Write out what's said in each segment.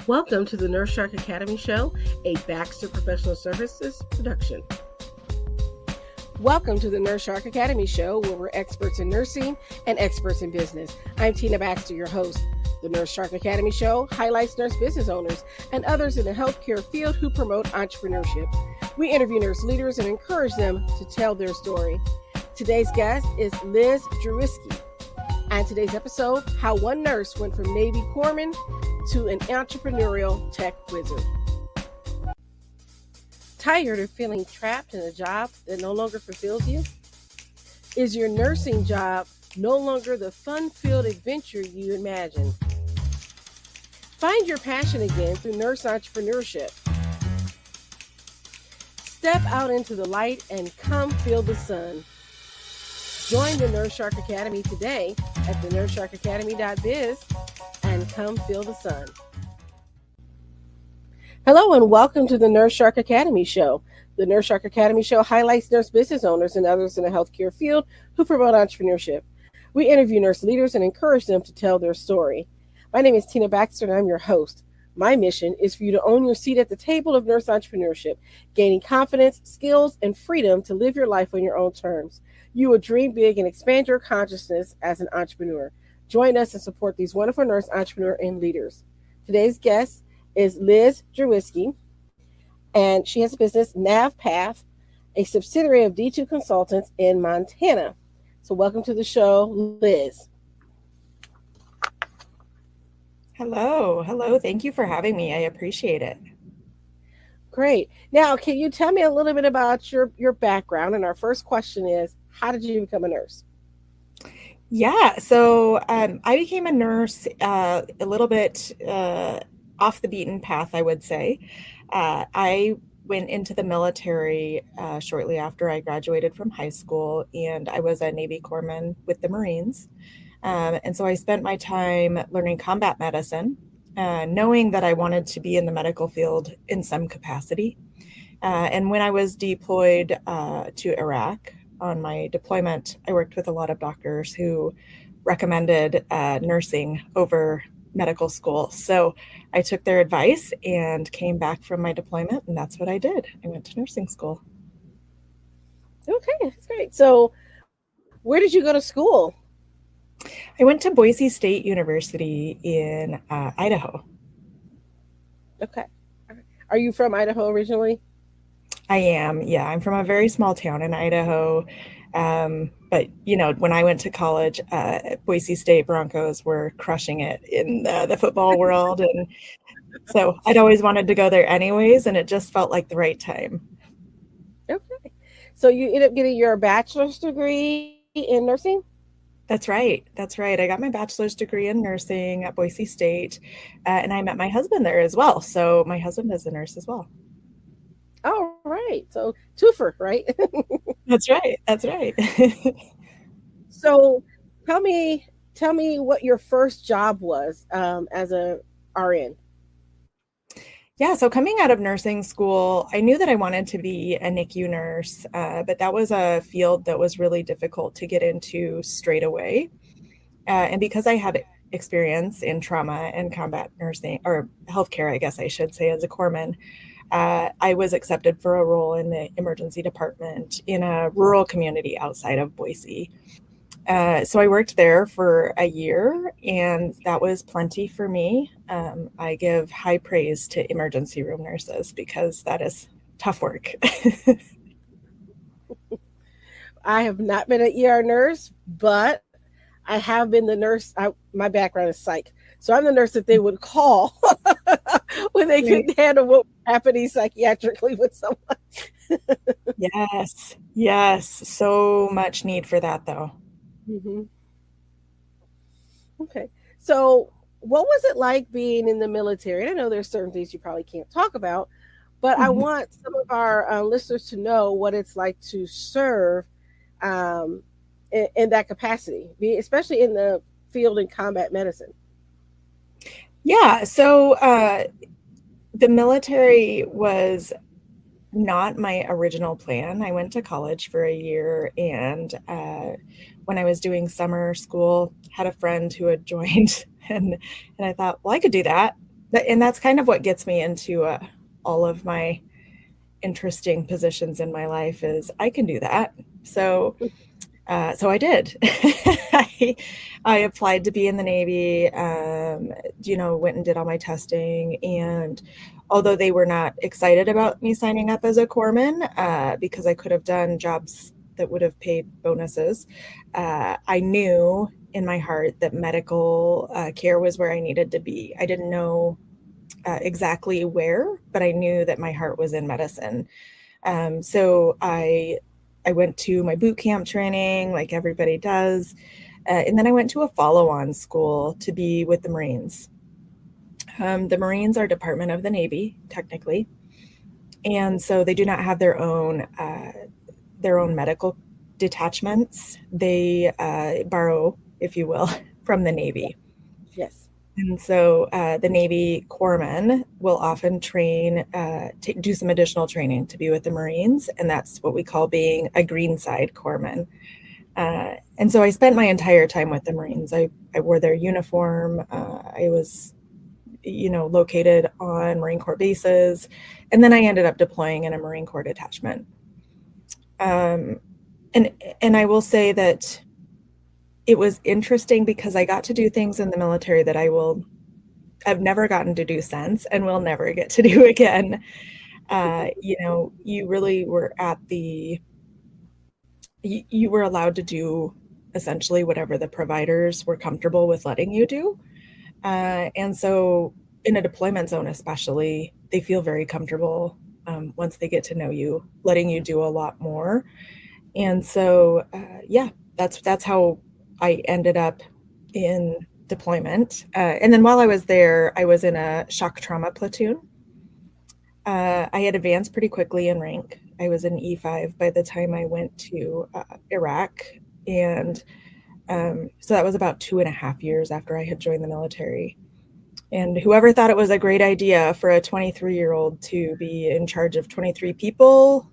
Welcome to the Nurse Shark Academy Show, a Baxter Professional Services production. Welcome to the Nurse Shark Academy Show, where we're experts in nursing and experts in business. I'm Tina Baxter, your host. The Nurse Shark Academy Show highlights nurse business owners and others in the healthcare field who promote entrepreneurship. We interview nurse leaders and encourage them to tell their story. Today's guest is Liz Drewiske. And today's episode, how one nurse went from Navy Corpsman to an entrepreneurial tech wizard. Tired of feeling trapped in a job that no longer fulfills you? Is your nursing job no longer the fun-filled adventure you imagined? Find your passion again through nurse entrepreneurship. Step out into the light and come feel the sun. Join the Nurse Shark Academy today at thenurssharkacademy.biz and come feel the sun. Hello and welcome to the Nurse Shark Academy Show. The Nurse Shark Academy Show highlights nurse business owners and others in the healthcare field who promote entrepreneurship. We interview nurse leaders and encourage them to tell their story. My name is Tina Baxter and I'm your host. My mission is for you to own your seat at the table of nurse entrepreneurship, gaining confidence, skills, and freedom to live your life on your own terms. You will dream big and expand your consciousness as an entrepreneur. Join us and support these wonderful nurse entrepreneurs and leaders. Today's guest is Liz Drewiske, and she has a business, NavPath, a subsidiary of D2 Consultants in Montana. So welcome to the show, Liz. Hello. Thank you for having me. I appreciate it. Great. Now, can you tell me a little bit about your background? And our first question is, how did you become a nurse? Yeah, so I became a nurse a little bit off the beaten path, I would say. I went into the military shortly after I graduated from high school, and I was a Navy Corpsman with the Marines. And so I spent my time learning combat medicine, knowing that I wanted to be in the medical field in some capacity. And when I was deployed to Iraq on my deployment, I worked with a lot of doctors who recommended nursing over medical school. So I took their advice and came back from my deployment, and that's what I did. I went to nursing school. Okay, that's great. So where did you go to school? I went to Boise State University in Idaho. Okay. Are you from Idaho originally? I am. Yeah, I'm from a very small town in Idaho. But, when I went to college, Boise State Broncos were crushing it in the football world. And so I'd always wanted to go there anyways, and it just felt like the right time. Okay. So you ended up getting your bachelor's degree in nursing? That's right. I got my bachelor's degree in nursing at Boise State, and I met my husband there as well. So my husband is a nurse as well. Oh, right. So twofer, right? That's right. So tell me what your first job was as a RN. Yeah, so coming out of nursing school, I knew that I wanted to be a NICU nurse, but that was a field that was really difficult to get into straight away. And because I had experience in trauma and combat nursing, or healthcare, I guess I should say, as a corpsman, I was accepted for a role in the emergency department in a rural community outside of Boise. So I worked there for a year, and that was plenty for me. I give high praise to emergency room nurses because that is tough work. I have not been an ER nurse, but I have been the nurse. My background is psych. So I'm the nurse that they would call when they couldn't handle what was happening psychiatrically with someone. Yes. So much need for that, though. Mm-hmm. Okay. So what was it like being in the military? I know there's certain things you probably can't talk about, but I want some of our listeners to know what it's like to serve in that capacity, especially in the field in combat medicine. Yeah. So the military was not my original plan. I went to college for a year, and when I was doing summer school, had a friend who had joined, and I thought, well, I could do that. And that's kind of what gets me into all of my interesting positions in my life is I can do that. So I did. I applied to be in the Navy, went and did all my testing. And although they were not excited about me signing up as a corpsman, because I could have done jobs that would have paid bonuses, I knew in my heart that medical care was where I needed to be. I didn't know exactly where, but I knew that my heart was in medicine. So I went to my boot camp training like everybody does. And then I went to a follow-on school to be with the Marines. The Marines are a department of the Navy, technically. And so they do not have their own medical detachments. They borrow, if you will, from the Navy. Yes. And so the Navy corpsmen will often train, do some additional training to be with the Marines. And that's what we call being a greenside corpsman. And so I spent my entire time with the Marines. I wore their uniform. I was, located on Marine Corps bases. And then I ended up deploying in a Marine Corps detachment. And I will say that it was interesting because I got to do things in the military that I've never gotten to do since and will never get to do again. You really were you were allowed to do essentially whatever the providers were comfortable with letting you do. And so in a deployment zone, especially, they feel very comfortable once they get to know you, letting you do a lot more. And so, that's how I ended up in deployment. And then while I was there, I was in a shock trauma platoon. I had advanced pretty quickly in rank. I was an E5 by the time I went to Iraq. And so that was about 2.5 years after I had joined the military. And whoever thought it was a great idea for a 23-year-old to be in charge of 23 people,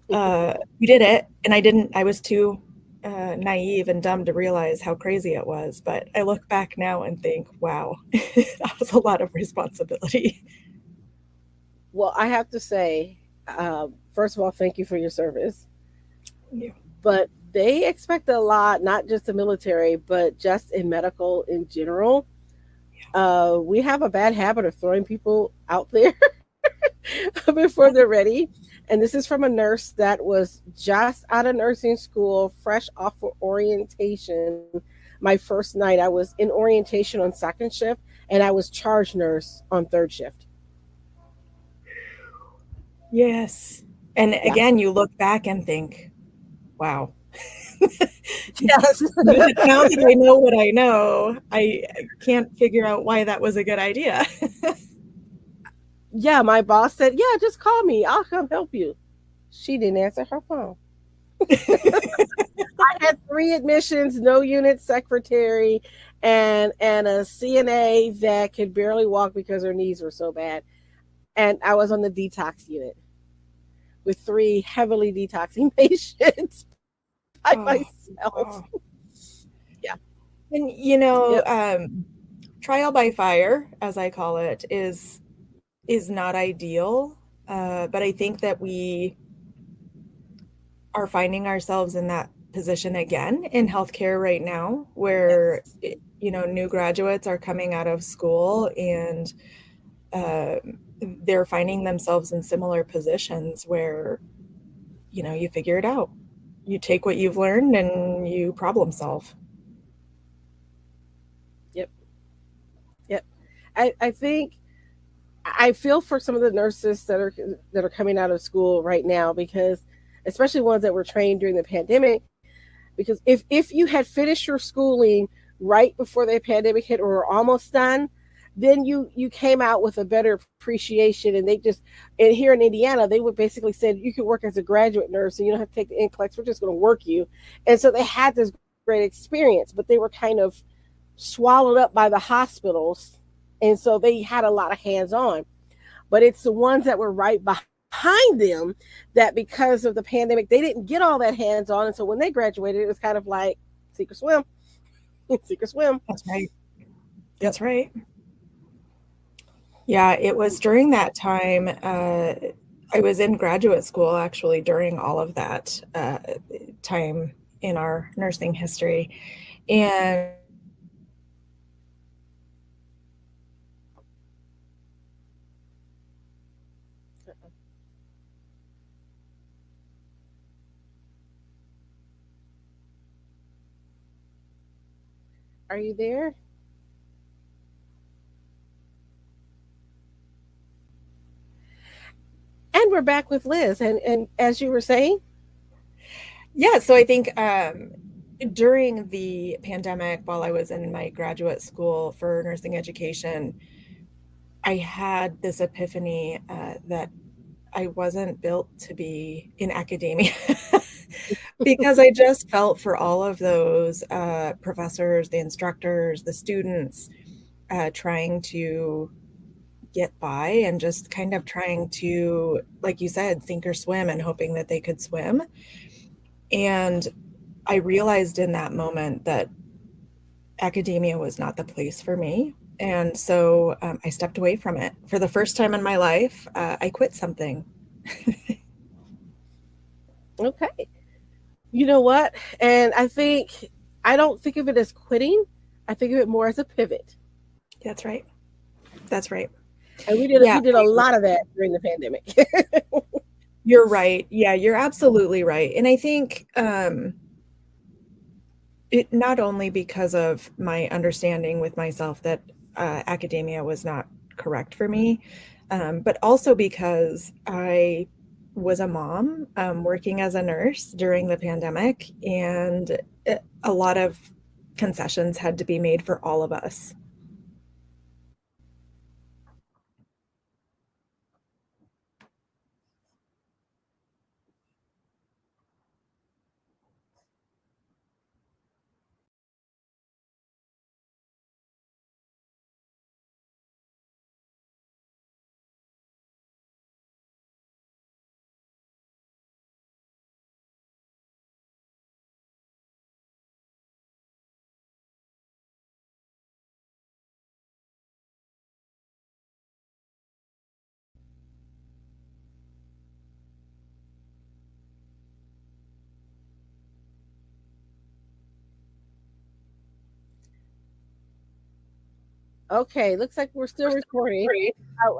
we did it. And I was too naive and dumb to realize how crazy it was. But I look back now and think, wow, that was a lot of responsibility. Well, I have to say, first of all, thank you for your service. Yeah. But they expect a lot, not just the military, but just in medical in general. We have a bad habit of throwing people out there before they're ready. And this is from a nurse that was just out of nursing school, fresh off of orientation. My first night, I was in orientation on second shift, and I was charge nurse on third shift. Yes. And Yeah. again, you look back and think, wow. Yes. Now that I know what I know, I can't figure out why that was a good idea. Yeah, my boss said, "Yeah, just call me. I'll come help you." She didn't answer her phone. I had 3 admissions, no unit secretary, and a CNA that could barely walk because her knees were so bad. And I was on the detox unit with 3 heavily detoxing patients by Oh, myself. wow. Yeah. And Yep. trial by fire, as I call it, is not ideal. But I think that we are finding ourselves in that position again in healthcare right now, where Yes. new graduates are coming out of school and they're finding themselves in similar positions where you figure it out. You take what you've learned and you problem solve. Yep. Yep. I think I feel for some of the nurses that are coming out of school right now, because especially ones that were trained during the pandemic, because if you had finished your schooling right before the pandemic hit or were almost done, then you came out with a better appreciation. And they just, and here in Indiana, they would basically say you could work as a graduate nurse and you don't have to take the NCLEX. We're just going to work you. And so they had this great experience, but they were kind of swallowed up by the hospitals. And so they had a lot of hands on. But it's the ones that were right behind them that, because of the pandemic, they didn't get all that hands on. And so when they graduated, it was kind of like sink or swim, sink or swim. That's right. Yep. That's right. Yeah, it was during that time. I was in graduate school actually during all of that time in our nursing history. And Are you there? And we're back with Liz. And as you were saying, yeah, so I think during the pandemic, while I was in my graduate school for nursing education, I had this epiphany that I wasn't built to be in academia because I just felt for all of those professors, the instructors, the students trying to get by and just kind of trying to, like you said, sink or swim and hoping that they could swim. And I realized in that moment that academia was not the place for me. And so I stepped away from it. For the first time in my life, I quit something. okay. You know what? And I don't think of it as quitting. I think of it more as a pivot. That's right. That's right. And Yeah, we did a lot of that during the pandemic. you're right. Yeah, you're absolutely right. And I think it not only because of my understanding with myself that academia was not correct for me, but also because I was a mom working as a nurse during the pandemic, and a lot of concessions had to be made for all of us. Okay, looks like we're still recording.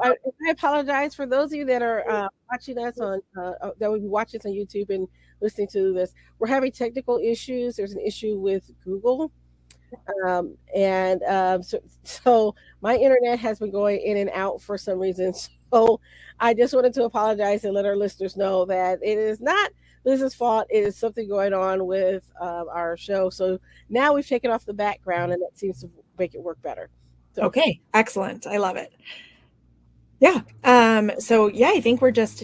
I apologize for those of you that are watching us on that would be watching us on YouTube and listening to this. We're having technical issues. There's an issue with Google, so my internet has been going in and out for some reason. So I just wanted to apologize and let our listeners know that it is not Liz's fault. It is something going on with our show. So now we've taken off the background, and that seems to make it work better. So Okay, excellent. I love it. Yeah. So yeah, I think we're just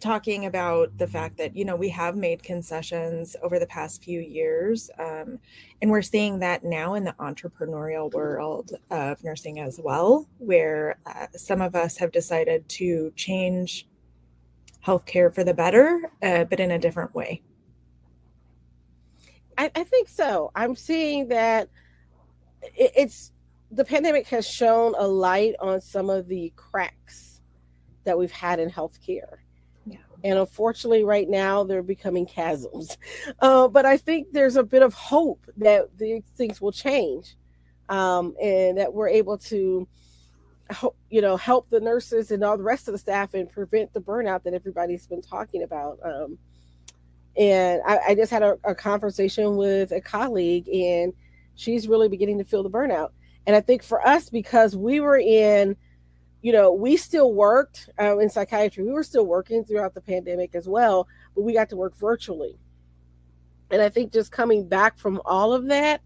talking about the fact that, we have made concessions over the past few years. And we're seeing that now in the entrepreneurial world of nursing as well, where some of us have decided to change healthcare for the better, but in a different way. I think so. I'm seeing that it's the pandemic has shown a light on some of the cracks that we've had in healthcare. Yeah. And unfortunately, right now, they're becoming chasms. But I think there's a bit of hope that these things will change, and that we're able to, help the nurses and all the rest of the staff and prevent the burnout that everybody's been talking about. And I just had a conversation with a colleague, and she's really beginning to feel the burnout. And I think for us, because we were in, we still worked in psychiatry. We were still working throughout the pandemic as well, but we got to work virtually. And I think just coming back from all of that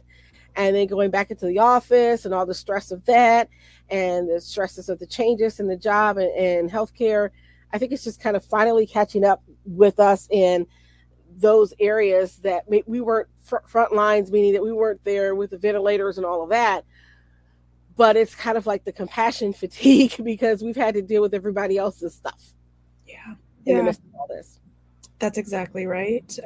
and then going back into the office and all the stress of that and the stresses of the changes in the job and healthcare, I think it's just kind of finally catching up with us in those areas that we weren't front lines, meaning that we weren't there with the ventilators and all of that. But it's kind of like the compassion fatigue because we've had to deal with everybody else's stuff Yeah. in the Yeah. midst of all this. That's exactly right.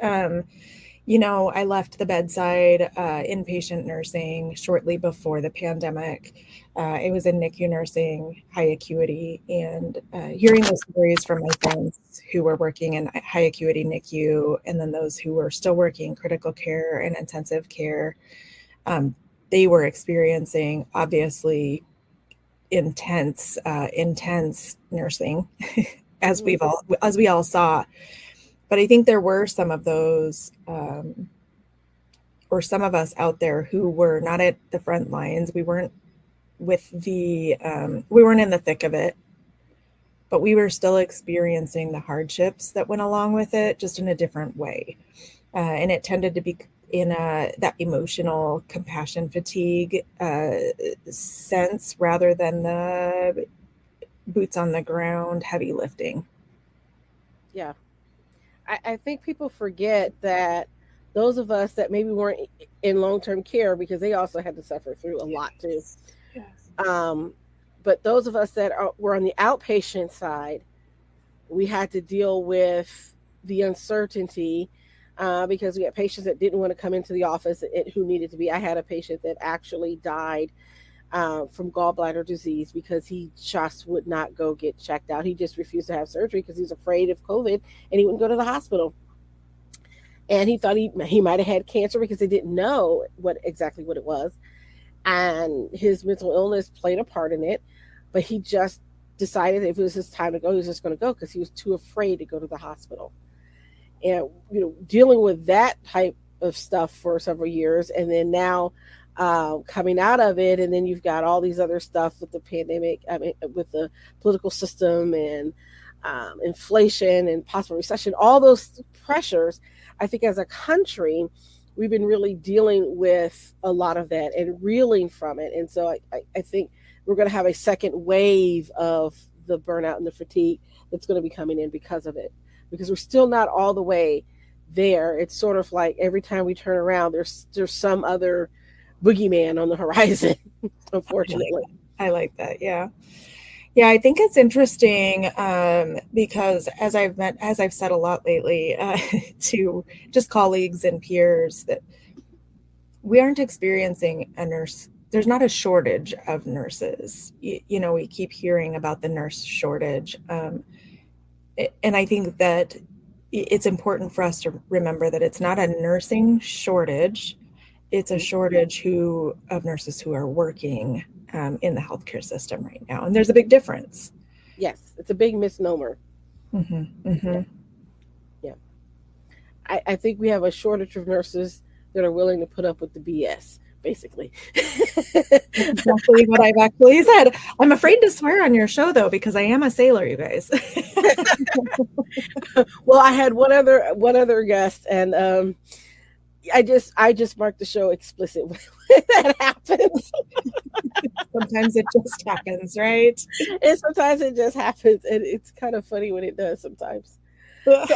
I left the bedside inpatient nursing shortly before the pandemic. I was in NICU nursing, high acuity, and hearing the stories from my friends who were working in high acuity NICU, and then those who were still working critical care and intensive care, they were experiencing obviously intense nursing, as Mhm. we all saw. But I think there were some of those, or some of us out there who were not at the front lines. We weren't we weren't in the thick of it, but we were still experiencing the hardships that went along with it, just in a different way. And it tended to be in that emotional compassion fatigue sense, rather than the boots on the ground heavy lifting. Yeah. I think people forget that those of us that maybe weren't in long term care, because they also had to suffer through a lot too. Yes. Um, but those of us that were on the outpatient side, we had to deal with the uncertainty, because we had patients that didn't want to come into the office who needed to be. I had a patient that actually died from gallbladder disease because he just would not go get checked out. He just refused to have surgery because he was afraid of COVID, and he wouldn't go to the hospital. And he thought he might have had cancer because they didn't know what it was, and his mental illness played a part in it. But he just decided if it was his time to go, he was just going to go because he was too afraid to go to the hospital. And dealing with that type of stuff for several years, and then now coming out of it, and then you've got all these other stuff with the pandemic. I mean, with the political system and inflation and possible recession, all those pressures. I think as a country, we've been really dealing with a lot of that and reeling from it. And so I think we're going to have a second wave of the burnout and the fatigue that's going to be coming in because of it, because we're still not all the way there. It's sort of like every time we turn around, there's some other boogeyman on the horizon, unfortunately. I like that. Yeah. Yeah, I think it's interesting because as I've said a lot lately to just colleagues and peers, that we aren't experiencing a nurse. There's not a shortage of nurses. We keep hearing about the nurse shortage. And I think that it's important for us to remember that it's not a nursing shortage. It's a shortage of nurses who are working in the healthcare system right now. And there's a big difference. Yes, it's a big misnomer. Mm-hmm, Yeah, mm-hmm. yeah. I think we have a shortage of nurses that are willing to put up with the BS, basically. That's exactly what I've actually said. I'm afraid to swear on your show, though, because I am a sailor, you guys. Well, I had one other guest, and I just marked the show explicit when that happens. Sometimes it just happens, right? And sometimes it just happens, and it's kind of funny when it does sometimes. So,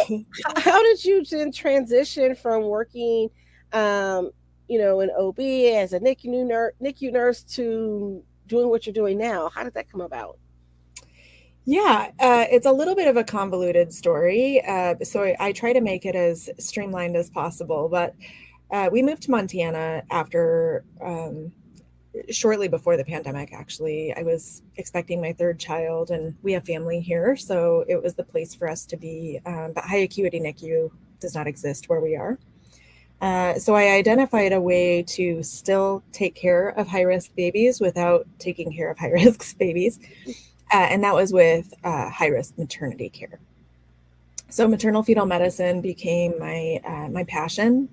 how did you then transition from working, um, in OB as a NICU nurse to doing what you're doing now? How did that come about? Yeah, it's a little bit of a convoluted story. So I try to make it as streamlined as possible. But we moved to Montana after shortly before the pandemic, actually. I was expecting my third child, and we have family here. So it was the place for us to be. But high acuity NICU does not exist where we are. So I identified a way to still take care of high risk babies without taking care of high risk babies. And that was with high risk maternity care. So maternal fetal medicine became my passion,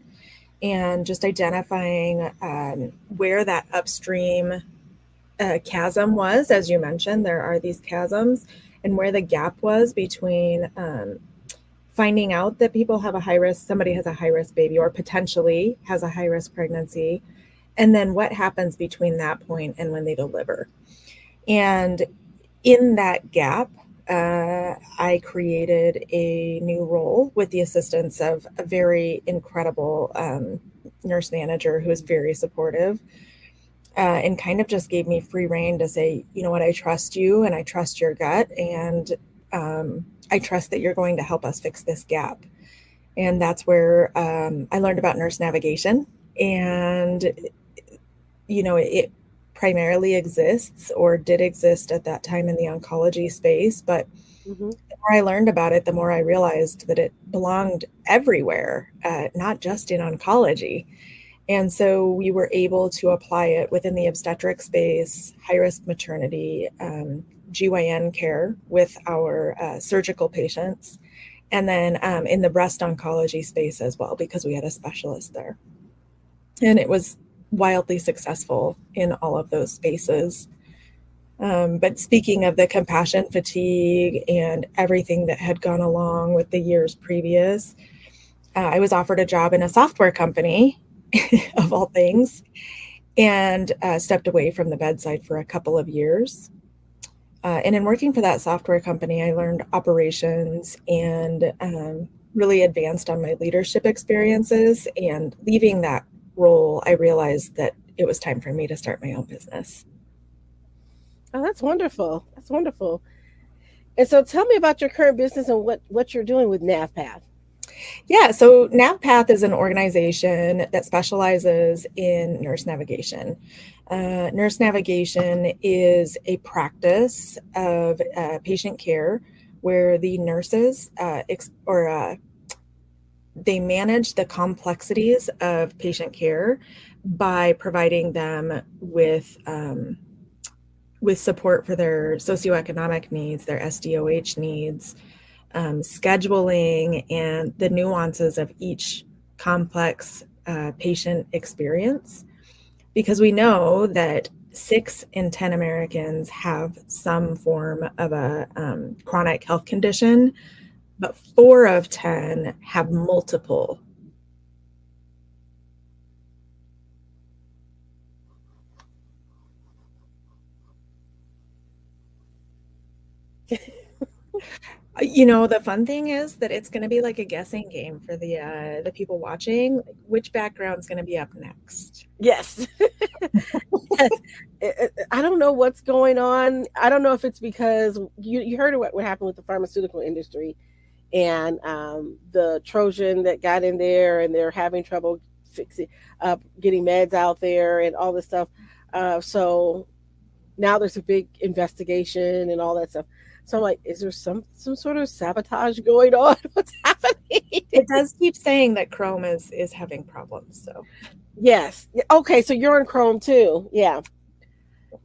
and just identifying where that upstream chasm was. As you mentioned, there are these chasms, and where the gap was between finding out that somebody has a high risk baby or potentially has a high risk pregnancy, and then what happens between that point and when they deliver. And in that gap, I created a new role with the assistance of a very incredible nurse manager who is very supportive, and kind of just gave me free rein to say, you know what, I trust you and I trust your gut, and I trust that you're going to help us fix this gap. And that's where I learned about nurse navigation. And, it primarily exists or did exist at that time in the oncology space. But Hmm. the more I learned about it, the more I realized that it belonged everywhere, not just in oncology. And so we were able to apply it within the obstetric space, high risk maternity, GYN care with our surgical patients, and then in the breast oncology space as well, because we had a specialist there. And it was wildly successful in all of those spaces. But speaking of the compassion fatigue and everything that had gone along with the years previous, I was offered a job in a software company, of all things, and stepped away from the bedside for a couple of years. And in working for that software company, I learned operations and really advanced on my leadership experiences. And leaving that role, I realized that it was time for me to start my own business. Oh, that's wonderful. That's wonderful. And so tell me about your current business and what you're doing with NavPath. Yeah, so NavPath is an organization that specializes in nurse navigation. Nurse navigation is a practice of patient care where the nurses they manage the complexities of patient care by providing them with support for their socioeconomic needs, their SDOH needs, scheduling, and the nuances of each complex patient experience. Because we know that 6 in 10 Americans have some form of a chronic health condition, but 4 of 10 have multiple. The fun thing is that it's going to be like a guessing game for the people watching. Which background's going to be up next? Yes. I don't know what's going on. I don't know if it's because you heard of what happened with the pharmaceutical industry and the Trojan that got in there and they're having trouble fixing getting meds out there and all this stuff. So now there's a big investigation and all that stuff. So I'm like, is there some sort of sabotage going on? What's happening? It does keep saying that Chrome is having problems. So Yes. Okay. So you're in Chrome too. Yeah.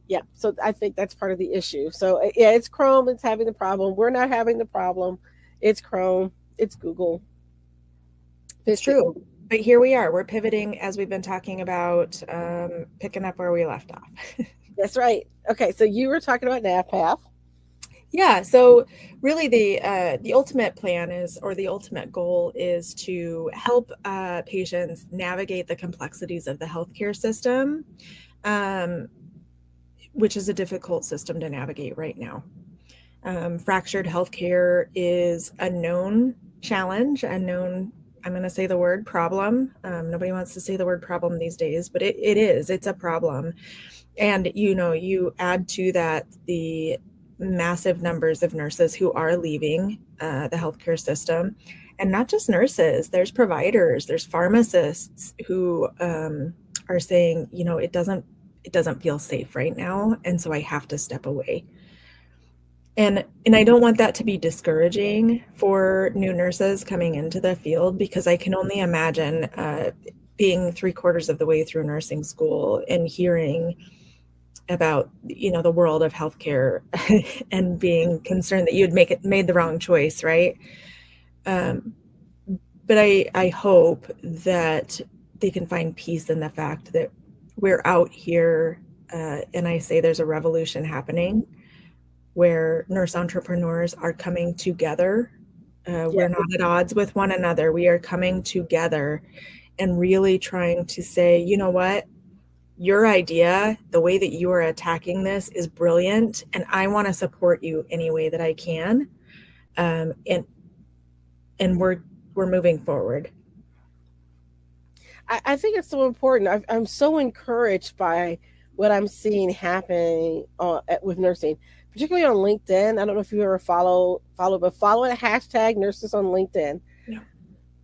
Yeah. So I think that's part of the issue. So yeah, it's Chrome. It's having the problem. We're not having the problem. It's Chrome. It's Google. it's Fix it. true. But here we are. We're pivoting as we've been talking about, picking up where we left off. That's right. Okay. So you were talking about NavPath. Yeah, so really the ultimate plan is, or the ultimate goal is to help patients navigate the complexities of the healthcare system, um, which is a difficult system to navigate right now. Fractured healthcare is a known challenge, a known, I'm going to say the word problem. Nobody wants to say the word problem these days, but it is, it's a problem. And, you add to that the massive numbers of nurses who are leaving the healthcare system. And not just nurses, there's providers, there's pharmacists who are saying, it doesn't feel safe right now. And so I have to step away. And I don't want that to be discouraging for new nurses coming into the field, because I can only imagine being 3/4 of the way through nursing school and hearing about the world of healthcare and being concerned that you had made the wrong choice, right? Um, but I hope that they can find peace in the fact that we're out here, and I say there's a revolution happening where nurse entrepreneurs are coming together. Yeah. We're not at odds with one another. We are coming together and really trying to say, you know what? Your idea, the way that you are attacking this is brilliant, and I want to support you any way that I can. And we're moving forward. I think it's so important. I'm so encouraged by what I'm seeing happening with nursing, particularly on LinkedIn. I don't know if you ever follow, but follow the hashtag nurses on LinkedIn. Yeah.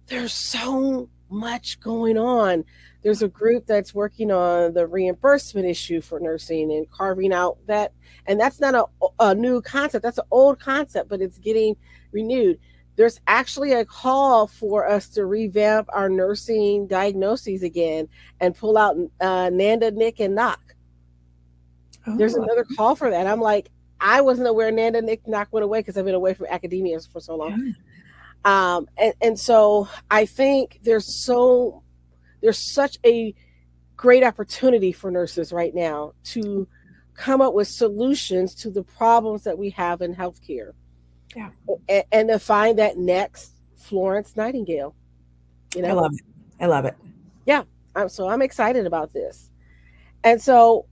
there's so much going on. There's a group that's working on the reimbursement issue for nursing and carving out that, and that's not a new concept. That's an old concept, but it's getting renewed. There's actually a call for us to revamp our nursing diagnoses again and pull out Nanda, Nick, and Knock. There's Oh, another call for that. I'm like, I wasn't aware Nanda, Nick, Knock went away because I've been away from academia for so long. yeah. And so I think there's such a great opportunity for nurses right now to come up with solutions to the problems that we have in healthcare, Yeah. and to find that next Florence Nightingale. You I know, love it. I love it. yeah. I'm excited about this. And so,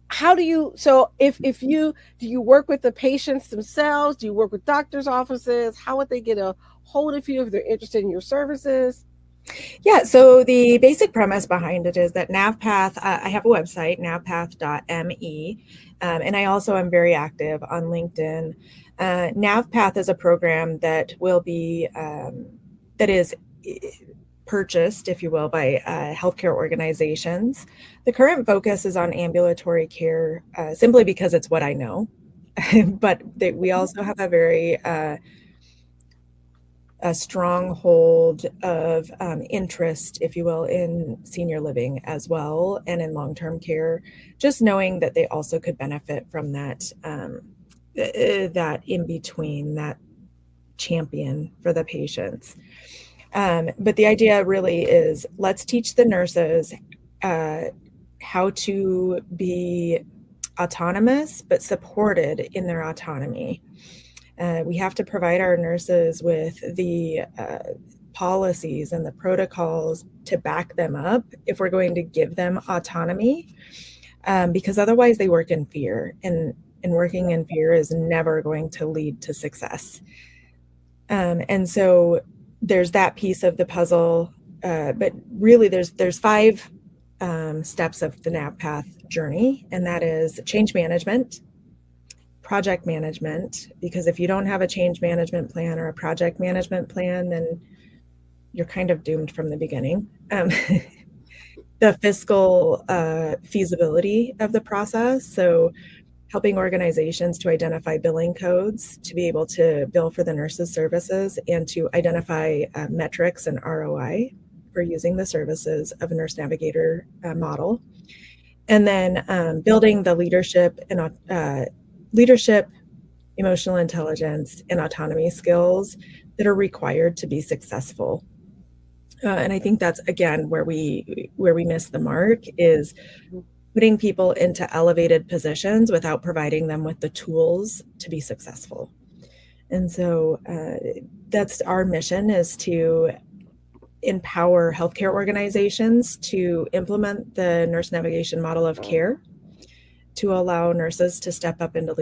how do you? So, if you do you work with the patients themselves? Do you work with doctors' offices? How would they get a hold of you if they're interested in your services? Yeah, so the basic premise behind it is that NavPath, I have a website, navpath.me, and I also am very active on LinkedIn. NavPath is a program that will be, that is purchased, if you will, by healthcare organizations. The current focus is on ambulatory care simply because it's what I know. But we also have a stronghold of interest, if you will, in senior living as well and in long-term care, just knowing that they also could benefit from that that in between, that champion for the patients. But the idea really is, let's teach the nurses how to be autonomous but supported in their autonomy. We have to provide our nurses with the policies and the protocols to back them up if we're going to give them autonomy, because otherwise they work in fear, and working in fear is never going to lead to success. And so there's that piece of the puzzle, but really there's 5 steps of the NavPath journey, and that is change management, project management, because if you don't have a change management plan or a project management plan, then you're kind of doomed from the beginning. The fiscal feasibility of the process, so helping organizations to identify billing codes to be able to bill for the nurses' services and to identify metrics and ROI for using the services of a nurse navigator model. And then building the leadership, emotional intelligence, and autonomy skills that are required to be successful. And I think that's, again, where we miss the mark, is putting people into elevated positions without providing them with the tools to be successful. And so that's our mission, is to empower healthcare organizations to implement the nurse navigation model of care, to allow nurses to step up into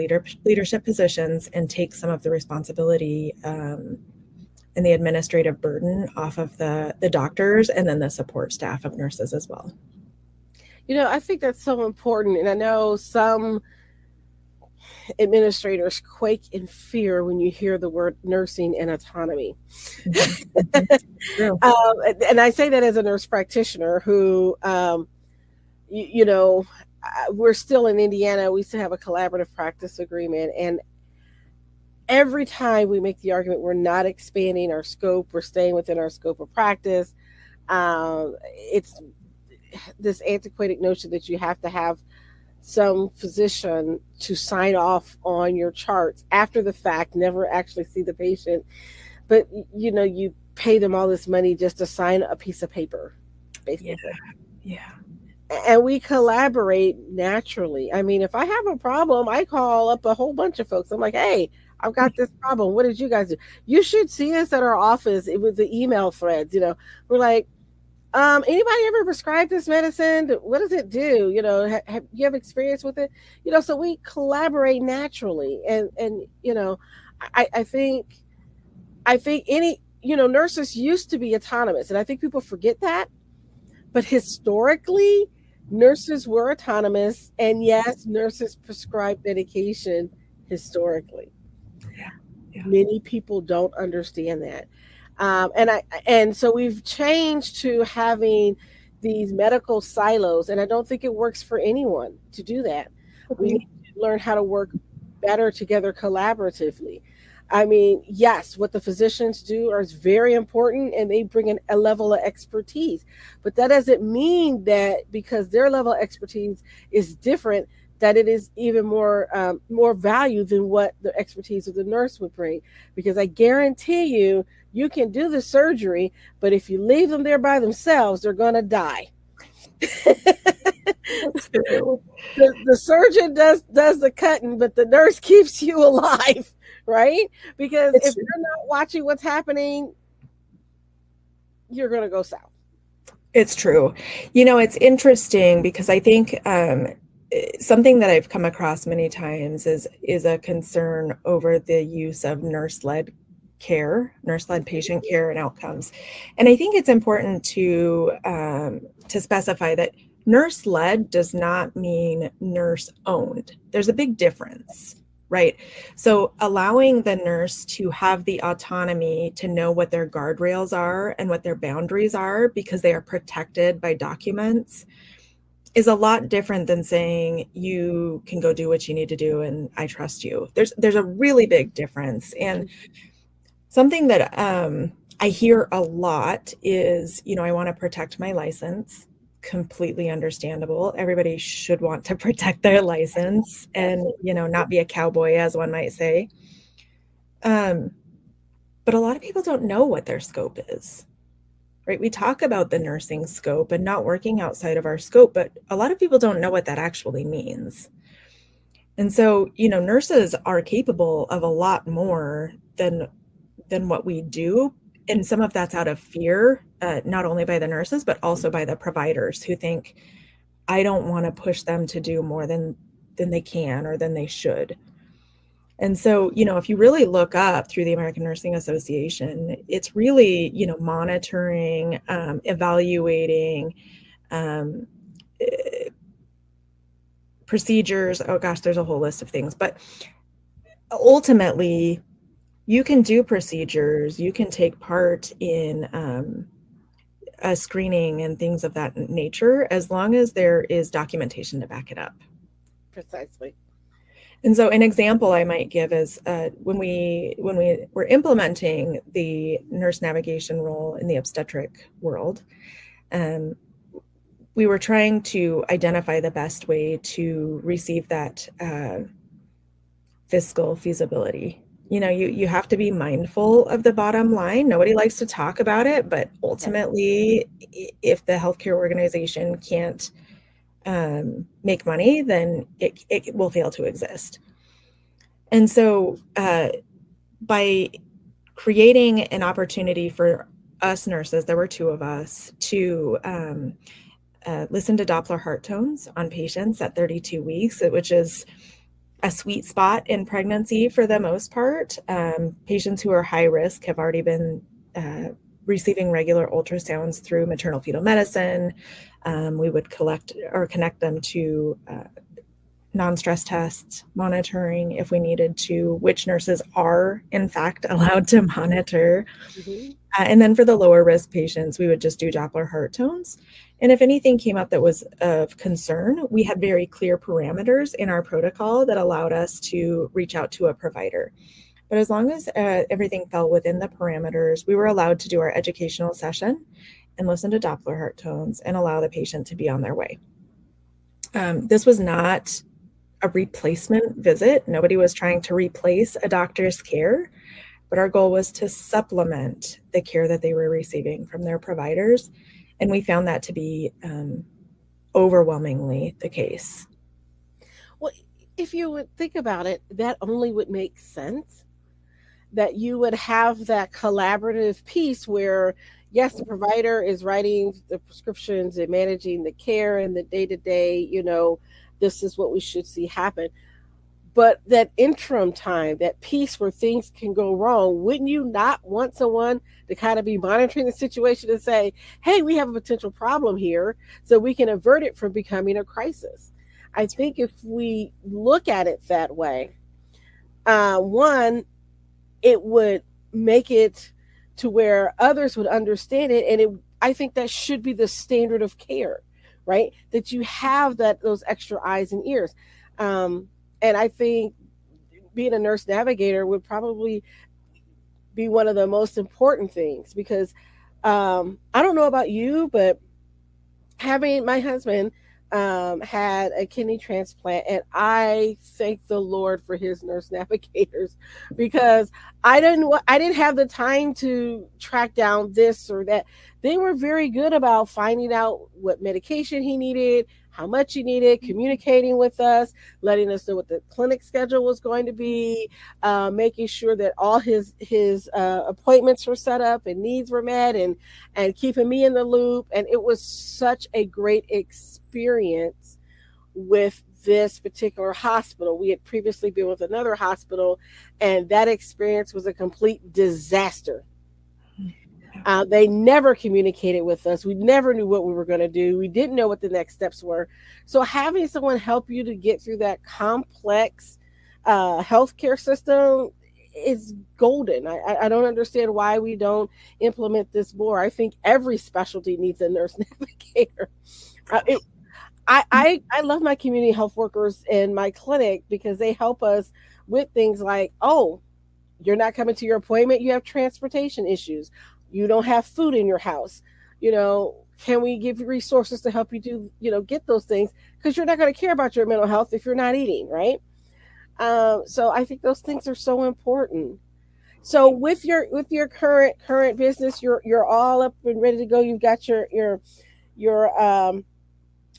leadership positions and take some of the responsibility and the administrative burden off of the doctors and then the support staff of nurses as well. I think that's so important. And I know some administrators quake in fear when you hear the word nursing and autonomy. True. And I say that as a nurse practitioner who, we're still in Indiana. We still have a collaborative practice agreement. And every time we make the argument, we're not expanding our scope, we're staying within our scope of practice. It's this antiquated notion that you have to have some physician to sign off on your charts after the fact, never actually see the patient, but you pay them all this money just to sign a piece of paper, basically. Yeah. And we collaborate naturally. I mean, if I have a problem, I call up a whole bunch of folks. I'm like, hey, I've got this problem. What did you guys do? You should see us at our office with the email threads. We're like, anybody ever prescribed this medicine? What does it do? Have you have experience with it? So we collaborate naturally. And I think any, nurses used to be autonomous. And I think people forget that. But historically, nurses were autonomous. And yes, nurses prescribe medication historically. Yeah. Many people don't understand that. And so we've changed to having these medical silos, and I don't think it works for anyone to do that. We need Okay. to learn how to work better together collaboratively. I mean, yes, what the physicians do is very important and they bring in a level of expertise. But that doesn't mean that because their level of expertise is different, that it is even more value than what the expertise of the nurse would bring. Because I guarantee you, you can do the surgery, but if you leave them there by themselves, they're going to die. That's true. The surgeon does the cutting, but the nurse keeps you alive, right? Because It's if true. you're not watching what's happening, you're going to go south. It's true. You know, it's interesting because I think something that I've come across many times is a concern over the use of nurse-led care, nurse-led patient care and outcomes. And I think it's important to specify that nurse-led does not mean nurse-owned. There's a big difference, right? So allowing the nurse to have the autonomy to know what their guardrails are and what their boundaries are because they are protected by documents is a lot different than saying you can go do what you need to do and I trust you. There's a really big difference. And something that I hear a lot is, you know, I want to protect my license. Completely understandable. Everybody should want to protect their license and, you know, not be a cowboy, as one might say. Um, but a lot of people don't know what their scope is, right? We talk about the nursing scope and not working outside of our scope, but a lot of people don't know what that actually means. And so, you know, nurses are capable of a lot more than what we do. And some of that's out of fear, not only by the nurses, but also by the providers who think, I don't want to push them to do more than they can or than they should. And so, you know, if you really look up through the American Nursing Association, it's really, you know, monitoring, evaluating, um, eh, procedures. Oh gosh, there's a whole list of things. But ultimately, you can do procedures, you can take part in a screening and things of that nature as long as there is documentation to back it up. Precisely. And so an example I might give is when we were implementing the nurse navigation role in the obstetric world, um, we were trying to identify the best way to receive that fiscal feasibility. You know, you have to be mindful of the bottom line. Nobody likes to talk about it, but Yes. ultimately, if the healthcare organization can't make money, then it will fail to exist. And so, by creating an opportunity for us nurses, there were two of us, to listen to Doppler heart tones on patients at 32 weeks, which is a sweet spot in pregnancy for the most part. Patients who are high risk have already been receiving regular ultrasounds through maternal fetal medicine. We would collect or connect them to non-stress tests, monitoring if we needed to, which nurses are in fact allowed to monitor. Hmm. And then for the lower risk patients, we would just do Doppler heart tones. And if anything came up that was of concern, we had very clear parameters in our protocol that allowed us to reach out to a provider. But as long as everything fell within the parameters, we were allowed to do our educational session and listen to Doppler heart tones and allow the patient to be on their way. This was not a replacement visit. Nobody was trying to replace a doctor's care, but our goal was to supplement the care that they were receiving from their providers. And we found that to be overwhelmingly the case. Well, if you would think about it, that only would make sense that you would have that collaborative piece where, yes, the provider is writing the prescriptions and managing the care and the day to day, this is what we should see happen. But that interim time, that piece where things can go wrong, wouldn't you not want someone to kind of be monitoring the situation and say, hey, we have a potential problem here so we can avert it from becoming a crisis? I think if we look at it that way, one, it would make it to where others would understand it. And I think that should be the standard of care, right? That you have those extra eyes and ears. And I think being a nurse navigator would probably be one of the most important things, because I don't know about you, but having my husband had a kidney transplant, and I thank the Lord for his nurse navigators, because I didn't have the time to track down this or that. They were very good about finding out what medication he needed, how much he needed, communicating with us, letting us know what the clinic schedule was going to be, making sure that all his appointments were set up and needs were met, and keeping me in the loop. And it was such a great experience with this particular hospital. We had previously been with another hospital, and that experience was a complete disaster. They never communicated with us. We never knew what we were going to do. We didn't know what the next steps were. So having someone help you to get through that complex healthcare system is golden. I don't understand why we don't implement this more. I think every specialty needs a nurse navigator. I love my community health workers in my clinic, because they help us with things like, oh, you're not coming to your appointment, you have transportation issues, you don't have food in your house, can we give you resources to help you do, get those things, because you're not going to care about your mental health if you're not eating, right? So I think those things are so important. So with your current business, you're all up and ready to go. You've got your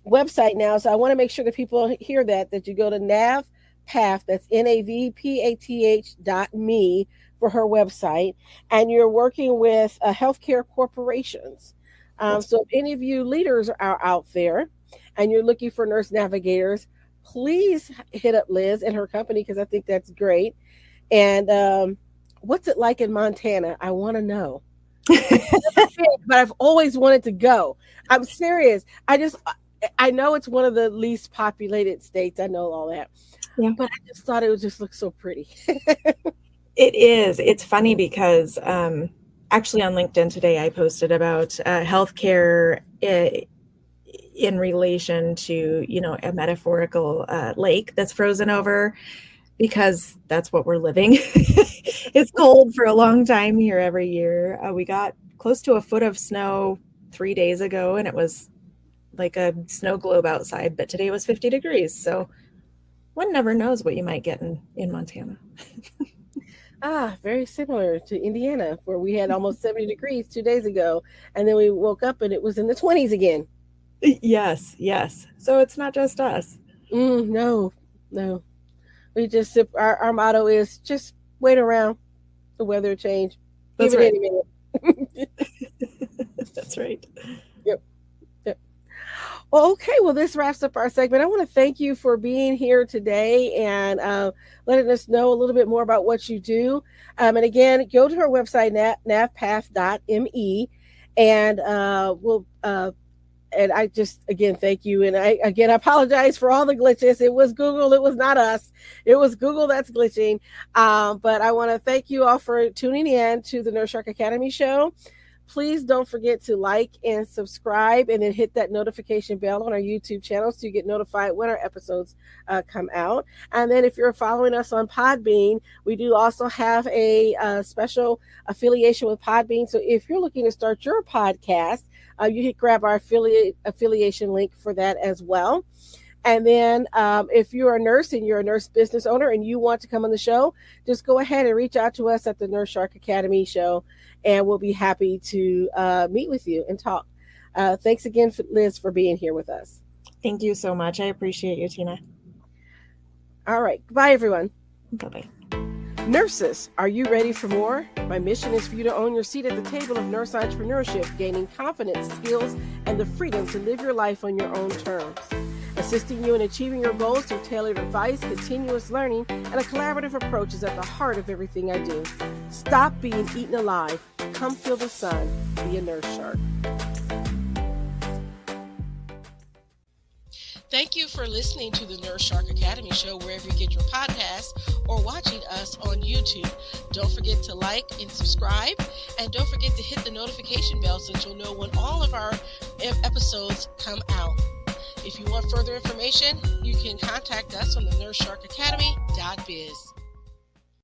website now. So I want to make sure that people hear that you go to NavPath, that's NavPath.me, for her website, and you're working with healthcare corporations. So if any of you leaders are out there and you're looking for nurse navigators, please hit up Liz and her company, because I think that's great. And what's it like in Montana? I want to know. But I've always wanted to go. I'm serious. I know it's one of the least populated states. I know all that. Yeah. But I just thought it would just look so pretty. It is. It's funny because actually on LinkedIn today, I posted about healthcare in relation to, a metaphorical lake that's frozen over, because that's what we're living. It's cold for a long time here every year. We got close to a foot of snow 3 days ago, and it was like a snow globe outside, but today it was 50 degrees. So one never knows what you might get in Montana. Very similar to Indiana, where we had almost 70 degrees 2 days ago, and then we woke up and it was in the 20s again. Yes. So it's not just us. No. We just our motto is just wait around, the weather change. That's right. Give it any minute. That's right. Yep. Well, okay. Well, this wraps up our segment. I want to thank you for being here today and letting us know a little bit more about what you do. And again, go to our website, navpath.me, and we'll. And I just, again, thank you. And I apologize for all the glitches. It was Google. It was not us. It was Google that's glitching. But I want to thank you all for tuning in to the Nurse Shark Academy show. Please don't forget to like and subscribe, and then hit that notification bell on our YouTube channel so you get notified when our episodes come out. And then if you're following us on Podbean, we do also have a special affiliation with Podbean. So if you're looking to start your podcast, you can grab our affiliation link for that as well. And then if you're a nurse and you're a nurse business owner and you want to come on the show, just go ahead and reach out to us at the Nurse Shark Academy show, and we'll be happy to meet with you and talk. Thanks again, Liz, for being here with us. Thank you so much. I appreciate you, Tina. All right. Goodbye, everyone. Bye-bye. Nurses, are you ready for more? My mission is for you to own your seat at the table of nurse entrepreneurship, gaining confidence, skills, and the freedom to live your life on your own terms. Assisting you in achieving your goals through tailored advice, continuous learning, and a collaborative approach is at the heart of everything I do. Stop being eaten alive. Come feel the sun. Be a nurse shark. Thank you for listening to the Nurse Shark Academy show wherever you get your podcasts or watching us on YouTube. Don't forget to like and subscribe, and don't forget to hit the notification bell so that you'll know when all of our episodes come out. If you want further information, you can contact us on the NurseSharkAcademy.biz.